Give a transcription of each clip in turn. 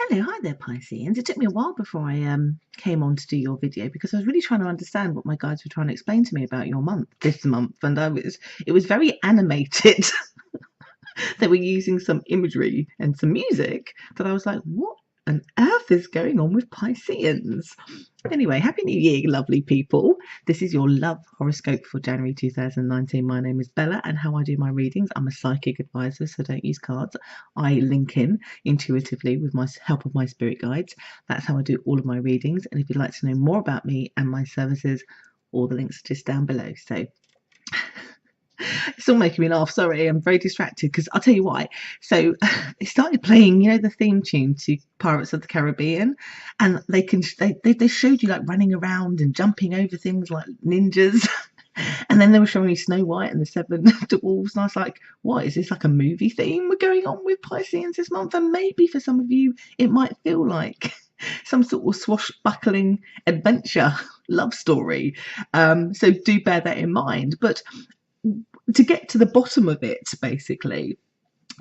Hello, hi there, Pisces. It took me a while before I came on to do your video because I was really trying to understand what my guides were trying to explain to me about your month this month, and it was very animated. They were using some imagery and some music that I was like, what on earth is going on with Pisceans? Anyway, Happy New Year, lovely people. This is your love horoscope for January 2019. My name is Bella, and how I do my readings, I'm a psychic advisor, so don't use cards. I link in intuitively with my help of my spirit guides. That's how I do all of my readings. And if you'd like to know more about me and my services, all the links are just down below. So it's all making me laugh. Sorry, I'm very distracted because I'll tell you why. So they started playing, the theme tune to Pirates of the Caribbean, and they showed you like running around and jumping over things like ninjas. And then they were showing me Snow White and the Seven Dwarfs, and I was like, what is this, like a movie theme we're going on with Pisces this month? And maybe for some of you it might feel like some sort of swashbuckling adventure love story. So do bear that in mind. But to get to the bottom of it, basically,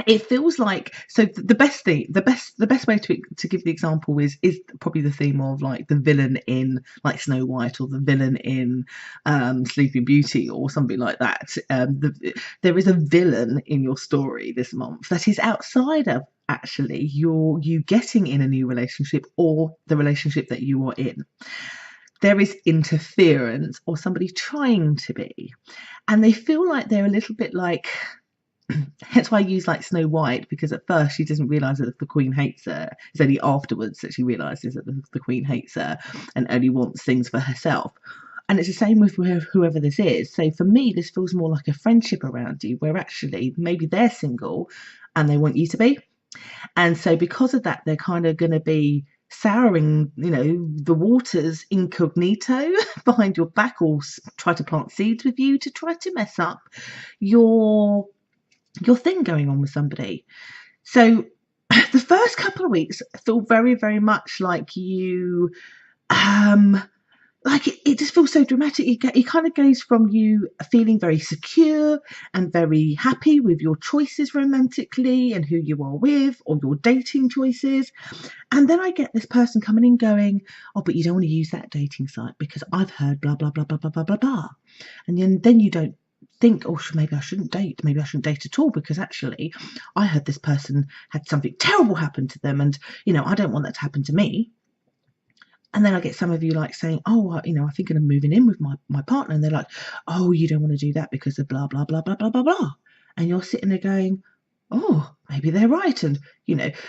it feels like, so the best way to give the example is probably the theme of like the villain in like Snow White, or the villain in Sleeping Beauty, or something like that. There is a villain in your story this month that is outside of actually you getting in a new relationship or the relationship that you are in. There is interference or somebody trying to be, and they feel like they're a little bit like, hence why I use like Snow White, because at first she doesn't realise that the Queen hates her. It's only afterwards that she realises that the Queen hates her and only wants things for herself. And it's the same with whoever this is. So for me, this feels more like a friendship around you, where actually maybe they're single and they want you to be. And so because of that, they're kind of going to be souring, the waters incognito behind your back, or try to plant seeds with you to try to mess up your thing going on with somebody. So the first couple of weeks feel very, very much like you, like it just feels so dramatic. It kind of goes from you feeling very secure and very happy with your choices romantically and who you are with, or your dating choices. And then I get this person coming in going, oh, but you don't want to use that dating site because I've heard blah, blah, blah, blah, blah, blah, blah, blah. And then you don't think, oh, maybe I shouldn't date. Maybe I shouldn't date at all, because actually I heard this person had something terrible happen to them, and, I don't want that to happen to me. And then I get some of you like saying, oh, I think I'm moving in with my partner. And they're like, oh, you don't want to do that because of blah, blah, blah, blah, blah, blah, blah. And you're sitting there going, oh, maybe they're right. And,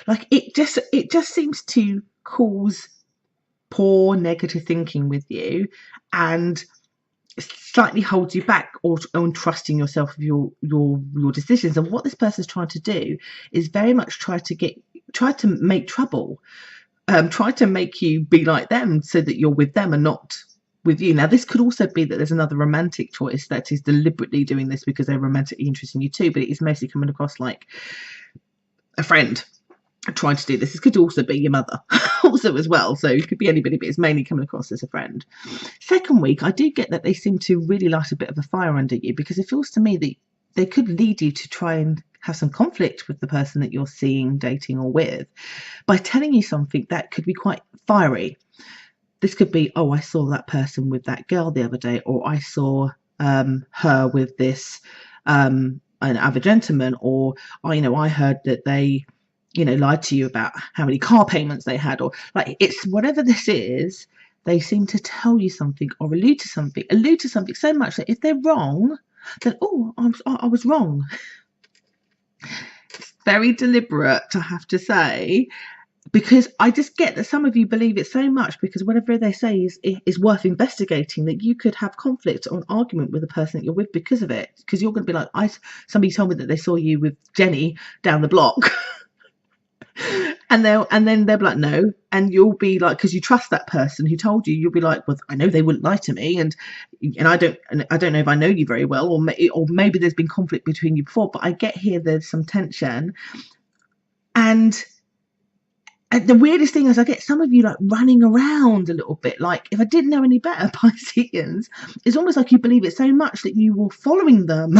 like it just seems to cause poor negative thinking with you, and slightly holds you back on trusting yourself with your decisions. And what this person's trying to do is very much try to make trouble. Try to make you be like them so that you're with them and not with you. Now, this could also be that there's another romantic choice that is deliberately doing this because they're romantically interested in you too, but it is mostly coming across like a friend trying to do this. This could also be your mother also as well, so it could be anybody, but it's mainly coming across as a friend. Second week, I do get that they seem to really light a bit of a fire under you, because it feels to me that they could lead you to try and have some conflict with the person that you're seeing, dating, or with, by telling you something that could be quite fiery. This could be, oh, I saw that person with that girl the other day, or I saw her with this an other gentleman, or I heard that they lied to you about how many car payments they had, or like, it's whatever this is, they seem to tell you something or allude to something so much that if they're wrong, then, oh, I was wrong. It's very deliberate, I have to say, because I just get that some of you believe it so much, because whatever they say is worth investigating, that you could have conflict or an argument with the person that you're with because of it, because you're going to be like, somebody told me that they saw you with Jenny down the block. And then they'll be like, no, and you'll be like, because you trust that person who told you, you'll be like, well, I know they wouldn't lie to me, and I don't know if I know you very well, or maybe there's been conflict between you before, but I get here there's some tension. And the weirdest thing is, I get some of you like running around a little bit, like, if I didn't know any better, Pisceans, it's almost like you believe it so much that you were following them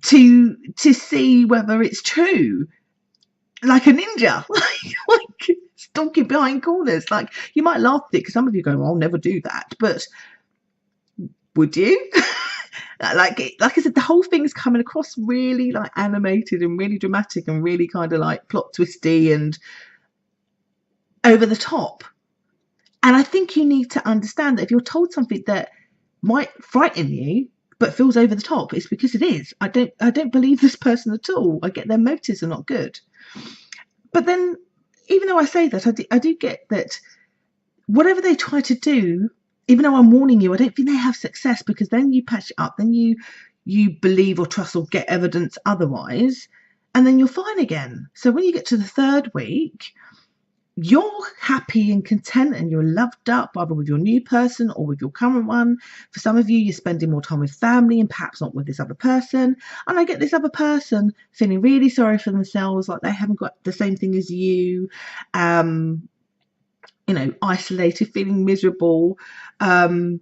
to see whether it's true, like a ninja. like talking behind corners. Like, you might laugh at it because some of you go, well, I'll never do that, but would you? like I said, the whole thing is coming across really like animated and really dramatic and really kind of like plot twisty and over the top. And I think you need to understand that if you're told something that might frighten you but feels over the top, it's because it is. I don't believe this person at all. I get their motives are not good. But then, even though I say that, I do get that whatever they try to do, even though I'm warning you, I don't think they have success, because then you patch it up, then you believe or trust or get evidence otherwise, and then you're fine again. So when you get to the third week, you're happy and content and you're loved up, either with your new person or with your current one. For some of you, you're spending more time with family and perhaps not with this other person. And I get this other person feeling really sorry for themselves, like they haven't got the same thing as you, isolated, feeling miserable, and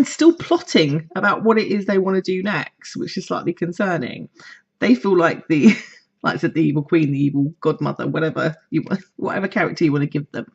still plotting about what it is they want to do next, which is slightly concerning. They feel like like I said, the evil queen, the evil godmother, whatever character you want to give them.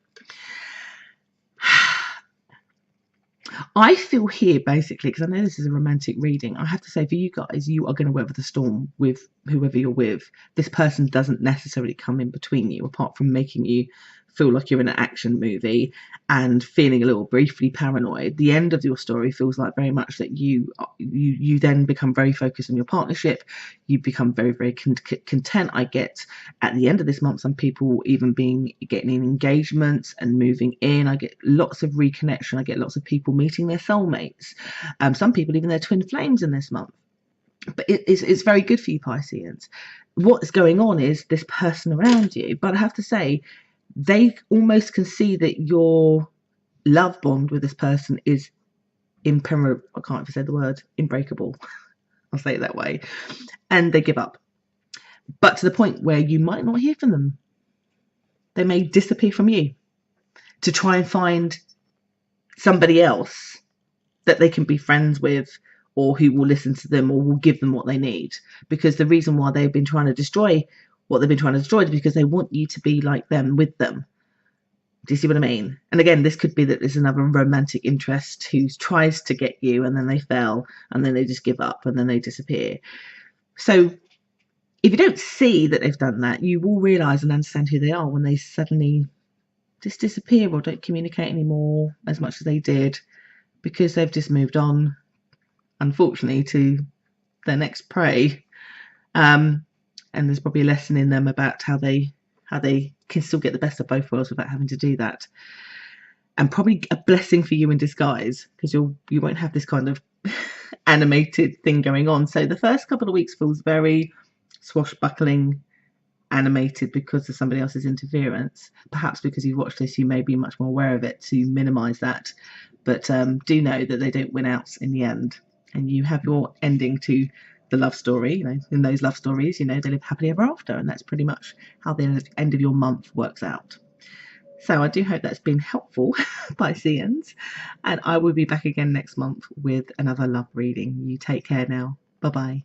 I feel here, basically, because I know this is a romantic reading, I have to say, for you guys, you are going to weather the storm with whoever you're with. This person doesn't necessarily come in between you, apart from making you feel like you're in an action movie and feeling a little briefly paranoid. The end of your story feels like very much that you then become very focused on your partnership. You become very, very content. I get at the end of this month some people even getting in engagements and moving in. I get lots of reconnection. I get lots of people meeting their soulmates. Some people even their twin flames in this month. But it's very good for you, Pisceans. What's going on is this person around you, but I have to say, they almost can see that your love bond with this person is impenetrable. I can't even say the word, unbreakable. I'll say it that way. And they give up. But to the point where you might not hear from them. They may disappear from you to try and find somebody else that they can be friends with, or who will listen to them or will give them what they need. Because the reason why they've been trying to destroy what they've been trying to destroy is because they want you to be like them, with them. Do you see what I mean? And again, this could be that there's another romantic interest who tries to get you, and then they fail, and then they just give up, and then they disappear. So if you don't see that they've done that, you will realise and understand who they are when they suddenly just disappear or don't communicate anymore as much as they did, because they've just moved on, unfortunately, to their next prey. And there's probably a lesson in them about how they can still get the best of both worlds without having to do that. And probably a blessing for you in disguise, because you won't have this kind of animated thing going on. So the first couple of weeks feels very swashbuckling, animated because of somebody else's interference. Perhaps because you've watched this, you may be much more aware of it to minimise that. But do know that they don't win out in the end. And you have your ending to the love story. In those love stories, they live happily ever after, and that's pretty much how the end of your month works out. So I do hope that's been helpful, Pisceans, and I will be back again next month with another love reading. You take care now. Bye bye.